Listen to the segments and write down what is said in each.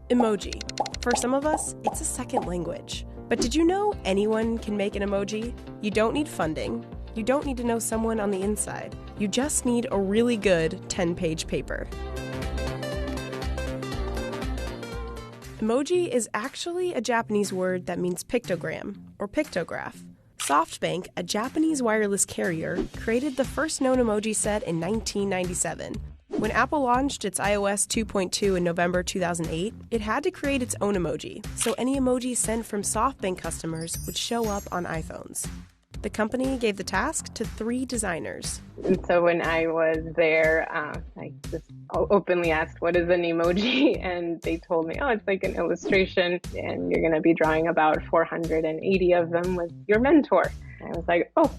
Emoji. For some of us, it's a second language. But did you know anyone can make an emoji? You don't need funding. You don't need to know someone on the inside. You just need a really good 10-page paper. Emoji is actually a Japanese word that means pictogram or pictograph. SoftBank, a Japanese wireless carrier, created the first known emoji set in 1997. When Apple launched its iOS 2.2 in November 2008, it had to create its own emoji, so any emoji sent from SoftBank customers would show up on iPhones. The company gave the task to 3 designers. And so when I was there, I just openly asked, what is an emoji? And they told me, oh, it's like an illustration, and you're going to be drawing about 480 of them with your mentor. I was like, oh,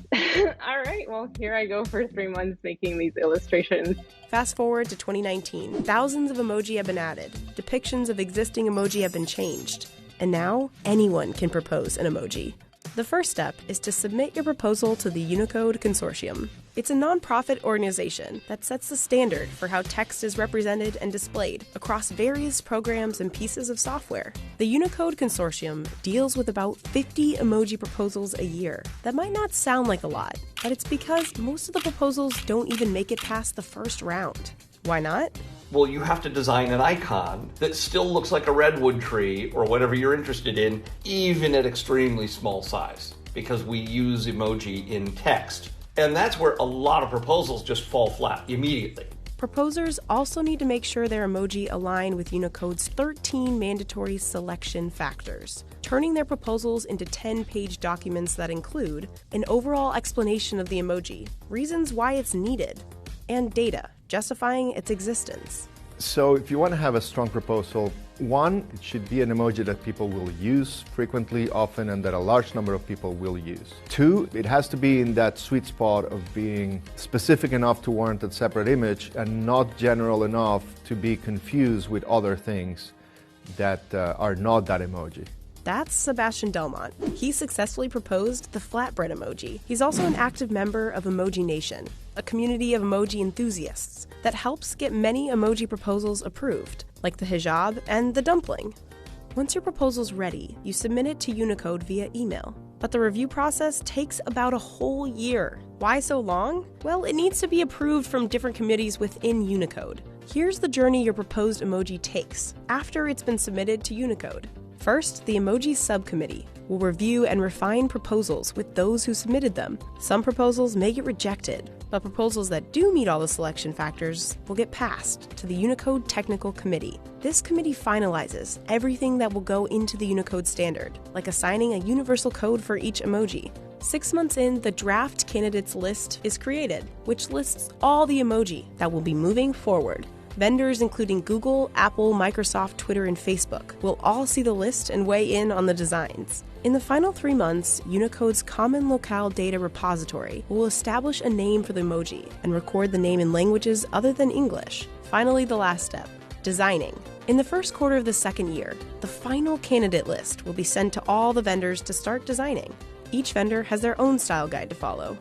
all right, well, here I go for 3 months making these illustrations. Fast forward to 2019. Thousands of emoji have been added. Depictions of existing emoji have been changed. And now, anyone can propose an emoji. The first step is to submit your proposal to the Unicode Consortium. It's a nonprofit organization that sets the standard for how text is represented and displayed across various programs and pieces of software. The Unicode Consortium deals with about 50 emoji proposals a year. That might not sound like a lot, but it's because most of the proposals don't even make it past the first round. Why not? Well, you have to design an icon that still looks like a redwood tree or whatever you're interested in, even at extremely small size, because we use emoji in text. And that's where a lot of proposals just fall flat immediately. Proposers also need to make sure their emoji align with Unicode's 13 mandatory selection factors, turning their proposals into 10-page documents that include an overall explanation of the emoji, reasons why it's needed, and data justifying its existence. So if you want to have a strong proposal, 1, it should be an emoji that people will use frequently, often, and that a large number of people will use. 2, it has to be in that sweet spot of being specific enough to warrant a separate image and not general enough to be confused with other things that are not that emoji. That's Sebastian Delmont. He successfully proposed the flatbread emoji. He's also an active member of Emoji Nation, a community of emoji enthusiasts that helps get many emoji proposals approved, like the hijab and the dumpling. Once your proposal's ready, you submit it to Unicode via email. But the review process takes about a whole year. Why so long? Well, it needs to be approved from different committees within Unicode. Here's the journey your proposed emoji takes after it's been submitted to Unicode. First, the Emoji Subcommittee will review and refine proposals with those who submitted them. Some proposals may get rejected, but proposals that do meet all the selection factors will get passed to the Unicode Technical Committee. This committee finalizes everything that will go into the Unicode standard, like assigning a universal code for each emoji. 6 months in, the draft candidates list is created, which lists all the emoji that will be moving forward. Vendors including Google, Apple, Microsoft, Twitter, and Facebook will all see the list and weigh in on the designs. In the final 3 months, Unicode's Common Locale Data Repository will establish a name for the emoji and record the name in languages other than English. Finally, the last step, designing. In the first quarter of the second year, the final candidate list will be sent to all the vendors to start designing. Each vendor has their own style guide to follow.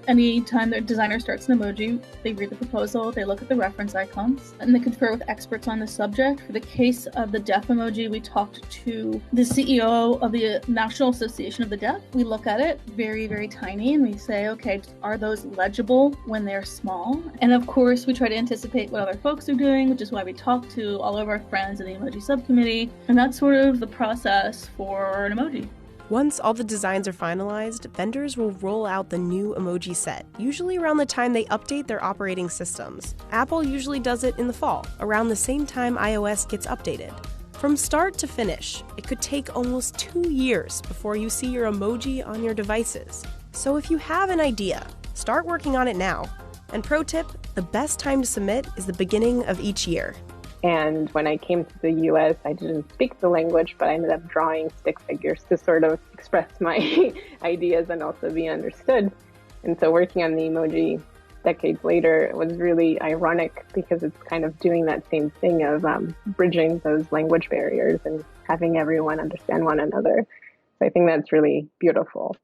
Anytime the designer starts an emoji, they read the proposal, they look at the reference icons, and they confer with experts on the subject. For the case of the deaf emoji, we talked to the CEO of the National Association of the Deaf. We look at it very, very tiny, and we say, okay, are those legible when they're small? And of course, we try to anticipate what other folks are doing, which is why we talk to all of our friends in the emoji subcommittee. And that's sort of the process for an emoji. Once all the designs are finalized, vendors will roll out the new emoji set, usually around the time they update their operating systems. Apple usually does it in the fall, around the same time iOS gets updated. From start to finish, it could take almost 2 years before you see your emoji on your devices. So if you have an idea, start working on it now. And pro tip, the best time to submit is the beginning of each year. And when I came to the US, I didn't speak the language, but I ended up drawing stick figures to sort of express my ideas and also be understood. And so working on the emoji decades later was really ironic because it's kind of doing that same thing of bridging those language barriers and having everyone understand one another. So I think that's really beautiful.